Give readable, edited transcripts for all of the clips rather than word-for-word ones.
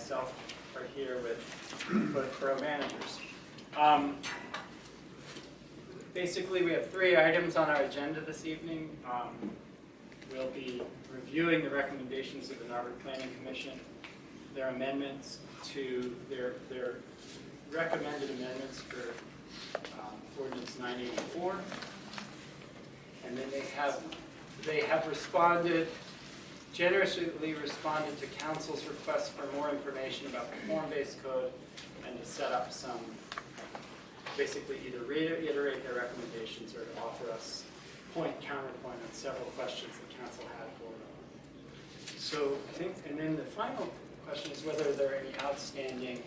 myself are here with both borough managers. Basically, we have 3 items on our agenda this evening. We'll be reviewing the recommendations of the Narberth Planning Commission, their amendments to their recommended amendments for Ordinance 984, and then they have responded, generously responded to Council's request for more information about the form-based code and to set up some, basically either reiterate their recommendations or to offer us counterpoint on several questions that Council had for them. So I think, and then the final question is whether there are any outstanding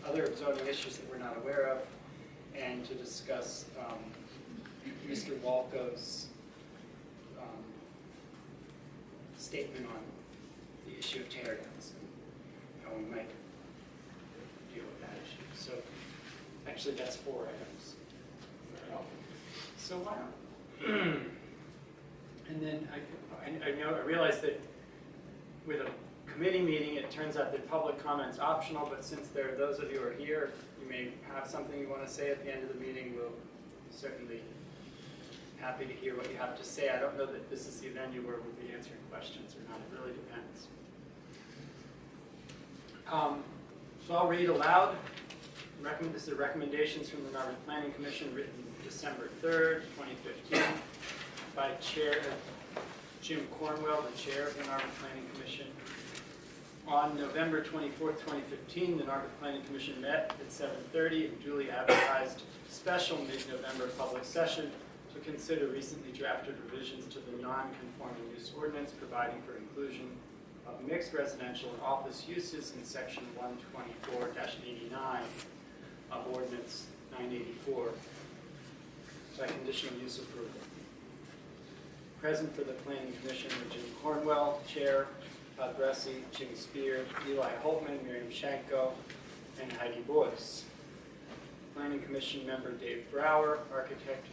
other zoning issues that we're not aware of, and to discuss Mr. Walco's statement on the issue of teardowns and how we might deal with that issue. So actually that's 4 items. So why not? And then I realize that with a committee meeting, it turns out that public comment's optional, but since there are those of you who are here, you may have something you want to say at the end of the meeting. We'll certainly happy to hear what you have to say. I don't know that this is the venue where we'll be answering questions or not. It really depends. So I'll read aloud. This is the recommendations from the Narberth Planning Commission written December 3rd, 2015 by Chair Jim Cornwell, the chair of the Narberth Planning Commission. On November 24th, 2015, the Narberth Planning Commission met at 7:30 and duly advertised special mid-November public session to consider recently drafted revisions to the non-conforming use ordinance providing for inclusion of mixed residential and office uses in section 124-89 of Ordinance 984 by conditional use approval. Present for the Planning Commission were Jim Cornwell, Chair, Todd Bressie, Jim Spear, Eli Holtman, Miriam Shanko, and Heidi Boyce. Planning Commission member Dave Brower, architect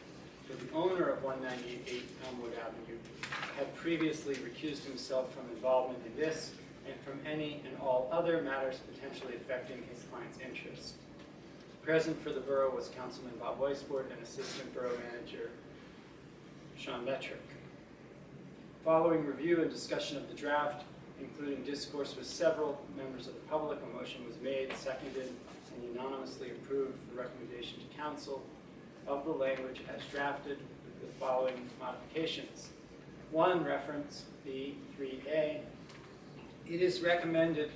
for the owner of 198 Elmwood Avenue, had previously recused himself from involvement in this and from any and all other matters potentially affecting his client's interests. Present for the borough was Councilman Bob Weisbord and Assistant Borough Manager Sean Metrick. Following review and discussion of the draft, including discourse with several members of the public, a motion was made, seconded, and unanimously approved the recommendation to Council of the language as drafted with the following modifications. 1, reference B3A. It is recommended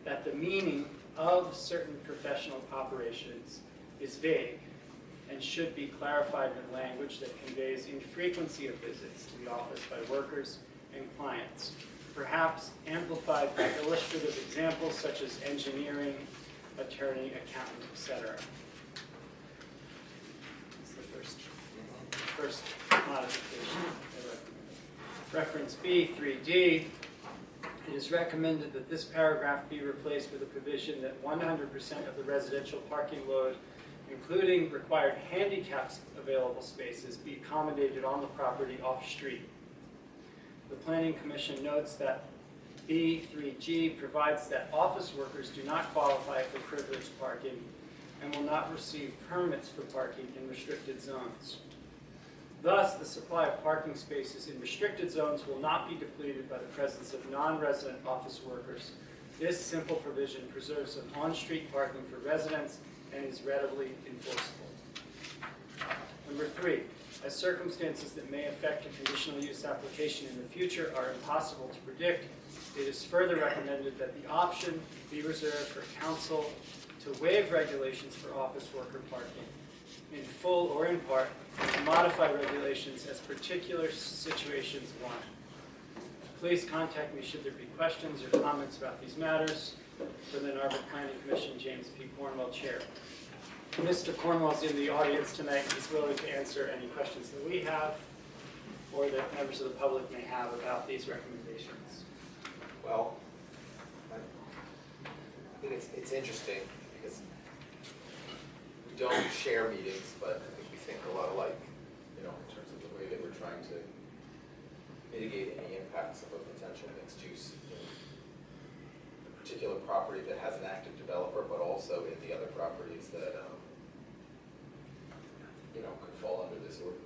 that the meaning of certain professional operations is vague and should be clarified with language that conveys infrequency of visits to the office by workers and clients, perhaps amplified by illustrative examples such as engineering, attorney, accountant, etc. That's the first modification. Reference B3D. It is recommended that this paragraph be replaced with a provision that 100% of the residential parking load, including required handicapped available spaces, be accommodated on the property off-street. The Planning Commission notes that B3G provides that office workers do not qualify for privileged parking and will not receive permits for parking in restricted zones. Thus, the supply of parking spaces in restricted zones will not be depleted by the presence of non-resident office workers. This simple provision preserves an on-street parking for residents and is readily enforceable. Number 3, as circumstances that may affect a conditional use application in the future are impossible to predict, it is further recommended that the option be reserved for Council to waive regulations for office worker parking in full or in part, to modify regulations as particular situations warrant. Please contact me should there be questions or comments about these matters. For the Narberth Planning Commission, James P. Cornwell, Chair. Mr. Cornwell's in the audience tonight. He's willing to answer any questions that we have or that members of the public may have about these recommendations. Well, I think it's interesting because we don't share meetings, but I think we think a lot alike, in terms of the way that we're trying to mitigate any impacts of a potential mixed use in the particular property that has an active developer, but also in the other properties that, could fall under this ordinance.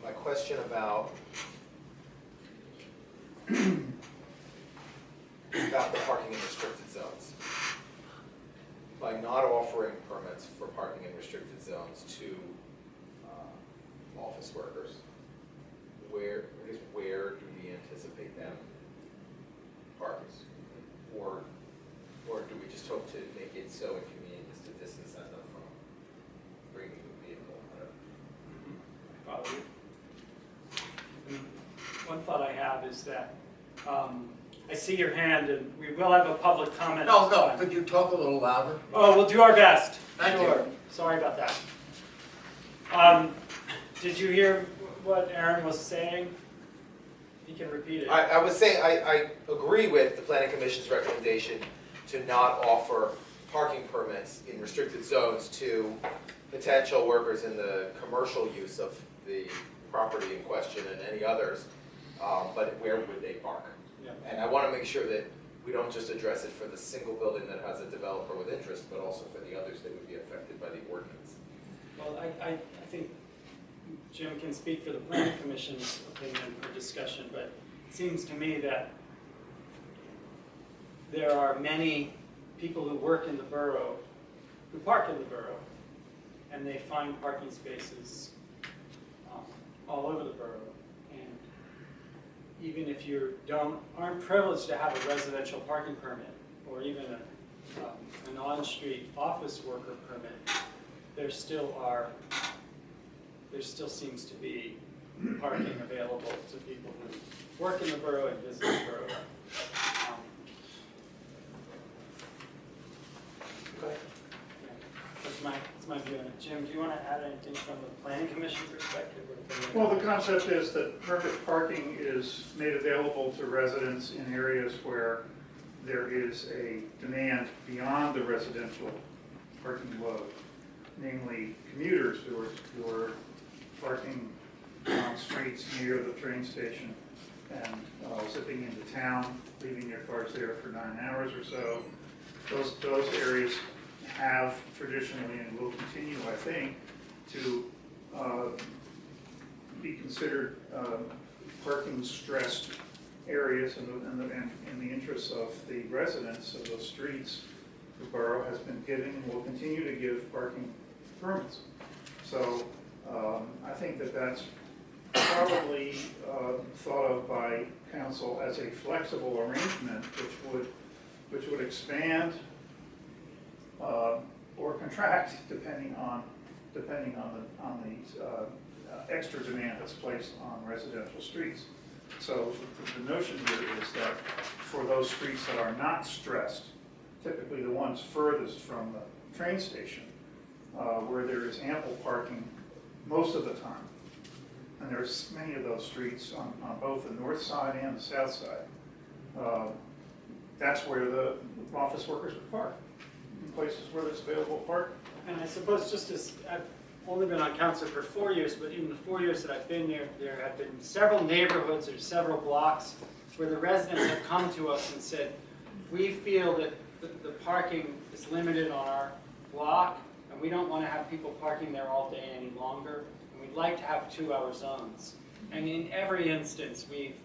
My question about the parking in restricted zones. By not offering permits for parking in restricted zones to office workers, where do we anticipate them parking? Or do we just hope to make it so inconvenient as to distance them from bringing the vehicle? Follow you. One thought I have is that I see your hand, and we will have a public comment. No, could you talk a little louder? Oh, we'll do our best. Thank you. Sure. Sorry about that. Did you hear what Aaron was saying? You can repeat it. I was saying, I agree with the Planning Commission's recommendation to not offer parking permits in restricted zones to potential workers in the commercial use of the property in question and any others, but where would they park? Yeah. And I want to make sure that we don't just address it for the single building that has a developer with interest, but also for the others that would be affected by the ordinance. Well, I think Jim can speak for the Planning Commission's opinion or discussion, but it seems to me that there are many people who work in the borough, who park in the borough, and they find parking spaces all over the borough. And even if you aren't privileged to have a residential parking permit, or even an on-street office worker permit, there still seems to be parking available to people who work in the borough and visit the borough. Okay. That's my view on it. Jim, do you want to add anything from the Planning Commission perspective? Well, the concept is that permit parking is made available to residents in areas where there is a demand beyond the residential parking load, namely commuters who are parking on streets near the train station and zipping into town, leaving their cars there for 9 hours or so. Those areas have traditionally and will continue, I think, to be considered parking stressed areas in the interests of the residents of those streets. The borough has been giving and will continue to give parking permits. So I think that that's probably thought of by council as a flexible arrangement which would expand or contract depending on the extra demand that's placed on residential streets. So the notion here is that for those streets that are not stressed, typically the ones furthest from the train station, where there is ample parking most of the time, and there's many of those streets on both the north side and the south side, that's where the office workers would park, in places where there's available parking. And I suppose just as I've only been on council for 4 years, but in the 4 years that I've been there have been several neighborhoods or several blocks where the residents have come to us and said, we feel that the parking is limited on our block, and we don't want to have people parking there all day any longer, and we'd like to have 2-hour zones. And in every instance, we've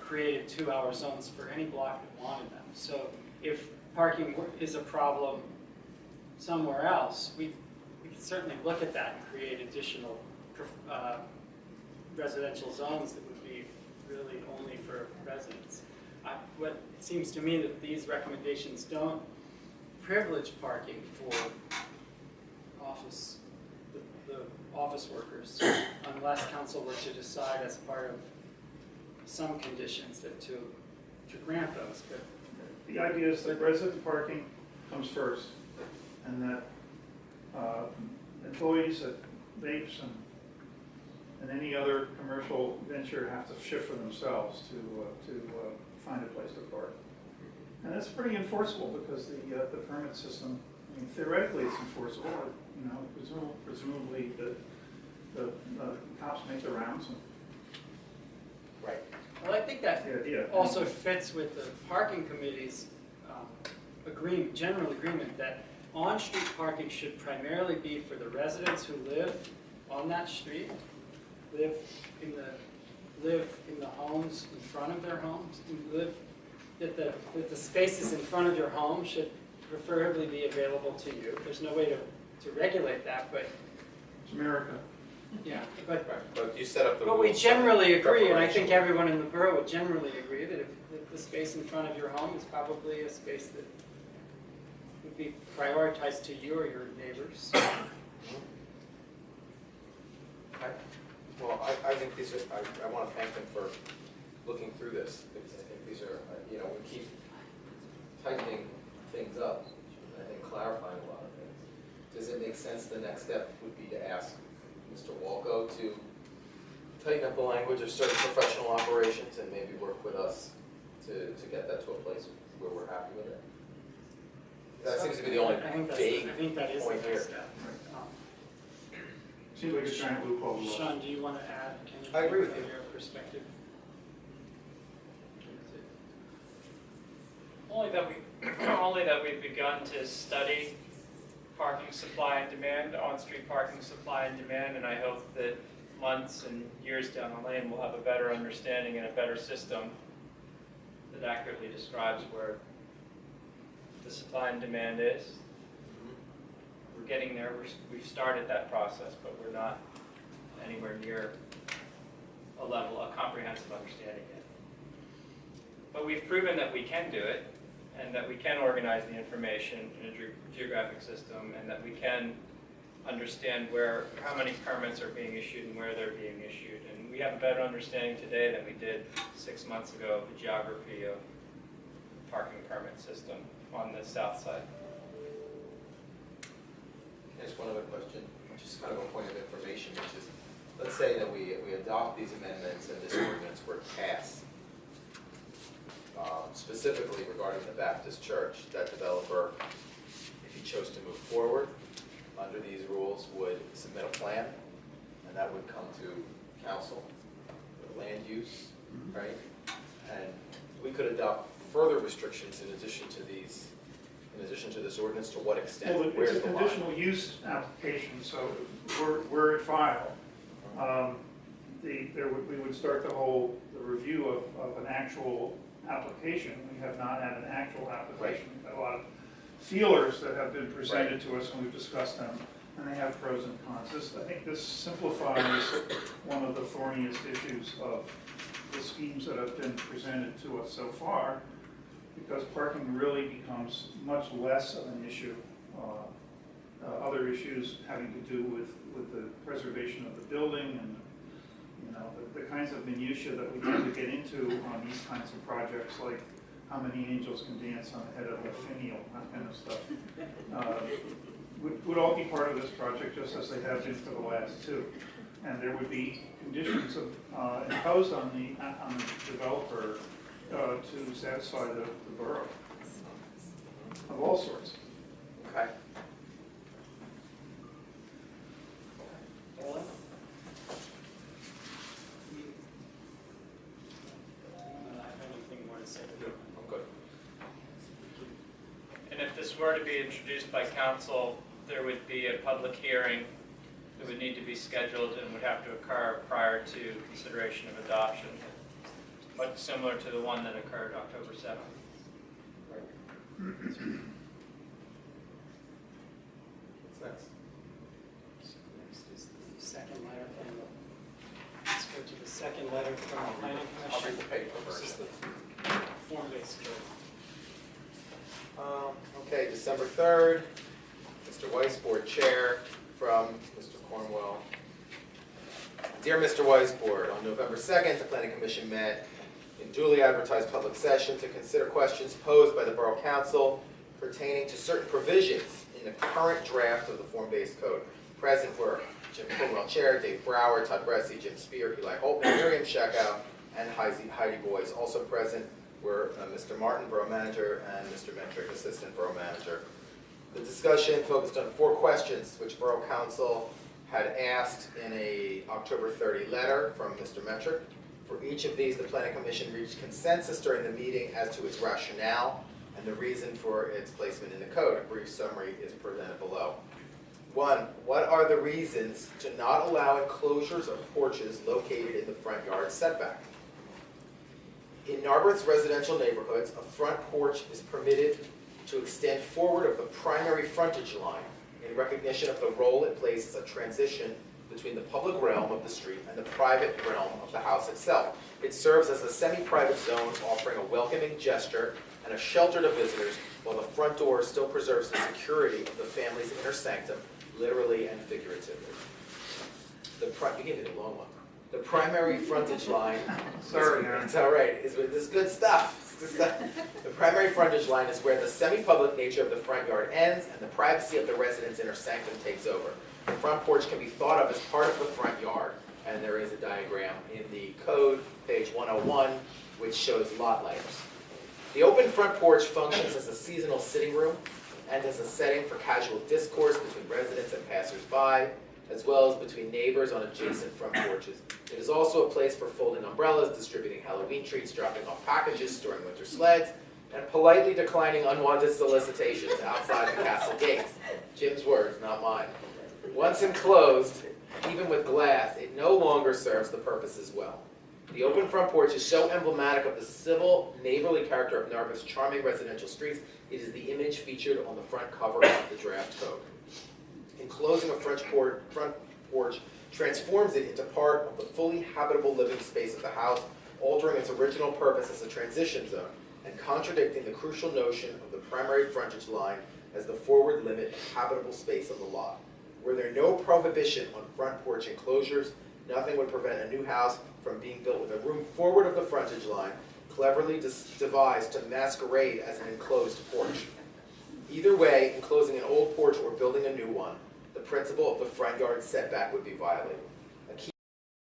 created 2-hour zones for any block that wanted them. So if parking is a problem somewhere else, we can certainly look at that and create additional residential zones that would be really only for residents. What it seems to me that these recommendations don't privilege parking for the office workers, unless council were to decide as part of some conditions that to grant those. But The idea is that resident parking comes first, and that employees at vapes and any other commercial venture have to shift for themselves to find a place to park. And that's pretty enforceable because the permit system, I mean, theoretically it's enforceable. Presumably the cops make the rounds. And Right. Well, I think that the idea. also fits with the parking committee's general agreement that on-street parking should primarily be for the residents who live on that street, live in the homes in front of their homes, that the spaces in front of your home should preferably be available to you. There's no way to regulate that, but It's America. yeah, but Right, but you set up the But we rules generally for agree, and I think preparation. everyone in the borough would generally agree that if the space in front of your home is probably a space that would be prioritized to you or your neighbors. Okay. Well, I think these are, I want to thank them for looking through this, because I think these are, we keep tightening things up, and I think clarifying a lot of things. Does it make sense, the next step would be to ask Mr. Walco to tighten up the language of certain professional operations and maybe work with us to get that to a place where we're happy with it? That seems to be the only I think vague that is the point here. next step. Seems like a giant loophole. Sean, do you want to add anything I agree with from you. your perspective? Only that we've begun to study parking supply and demand, on-street parking supply and demand, and I hope that months and years down the lane we'll have a better understanding and a better system that accurately describes where the supply and demand is. We're getting there, we've started that process, but we're not anywhere near a comprehensive understanding yet. But we've proven that we can do it, and that we can organize the information in a geographic system, and that we can understand how many permits are being issued and where they're being issued. And we have a better understanding today than we did 6 months ago of the geography of the parking permit system on the south side. Just one other question, just kind of a point of information, which is, let's say that we adopt these amendments and this ordinance were passed. Specifically regarding the Baptist church, that developer, if he chose to move forward under these rules, would submit a plan, and that would come to council, for land use, right? And we could adopt further restrictions in addition to these, in addition to this ordinance, to what extent, Well, it's where's a the line? conditional use application, so we're at file. We would start the review of an actual application. We have not had an actual application. We've had a lot of feelers that have been presented to us, and we've discussed them, and they have pros and cons. I think this simplifies one of the thorniest issues of the schemes that have been presented to us so far, because parking really becomes much less of an issue. Other issues having to do with the preservation of the building and the kinds of minutiae that we tend to get into on these kinds of projects, like how many angels can dance on the head of a finial, that kind of stuff, would all be part of this project, just as they have been for the last two. And there would be conditions imposed on the developer to satisfy the borough of all sorts. Okay. Ellen? I have anything more to say. I'm good. And if this were to be introduced by council, there would be a public hearing that would need to be scheduled and would have to occur prior to consideration of adoption, much similar to the one that occurred October 7th. What's next? Next is the second letter from let's go to the second letter from the planning I'll commission. read the paper This is version. the form-based code. Okay, December 3rd, Mr. Weiss, Board Chair, from Mr. Cornwell. Dear Mr. Weiss, Board, on November 2nd, the Planning Commission met in duly advertised public session to consider questions posed by the Borough Council pertaining to certain provisions in the current draft of the form-based code. Present were Jim Cornwell, Chair, Dave Brower, Todd Bressi, Jim Spear, Eli Holtman, Miriam Scheckow, and Heidi Boyce. Also present were Mr. Martin, Borough Manager, and Mr. Metrick, Assistant Borough Manager. The discussion focused on 4 questions which Borough Council had asked in a October 30 letter from Mr. Metric. For each of these, the Planning Commission reached consensus during the meeting as to its rationale and the reason for its placement in the code. A brief summary is presented below. 1, what are the reasons to not allow enclosures of porches located in the front yard setback? In Narberth's residential neighborhoods, a front porch is permitted to extend forward of the primary frontage line in recognition of the role it plays as a transition between the public realm of the street and the private realm of the house itself. It serves as a semi-private zone, offering a welcoming gesture and a shelter to visitors, while the front door still preserves the security of the family's inner sanctum, literally and figuratively. You gave it a long one. The primary frontage line, Sorry, Aaron. it's all right, this is good stuff. It's good stuff. The primary frontage line is where the semi-public nature of the front yard ends and the privacy of the resident's inner sanctum takes over. The front porch can be thought of as part of the front yard, and there is a diagram in the code, page 101, which shows lot layers. The open front porch functions as a seasonal sitting room and as a setting for casual discourse between residents and passers-by, as well as between neighbors on adjacent front porches. It is also a place for folding umbrellas, distributing Halloween treats, dropping off packages, storing winter sleds, and politely declining unwanted solicitations outside the castle gates. Jim's words, not mine. Once enclosed, even with glass, it no longer serves the purpose as well. The open front porch is so emblematic of the civil, neighborly character of Narberth's charming residential streets, it is the image featured on the front cover of the draft code. Enclosing a front porch transforms it into part of the fully habitable living space of the house, altering its original purpose as a transition zone, and contradicting the crucial notion of the primary frontage line as the forward limit of habitable space of the lot. Were there no prohibition on front porch enclosures, nothing would prevent a new house from being built with a room forward of the frontage line, cleverly devised to masquerade as an enclosed porch. Either way, enclosing an old porch or building a new one, the principle of the front yard setback would be violated.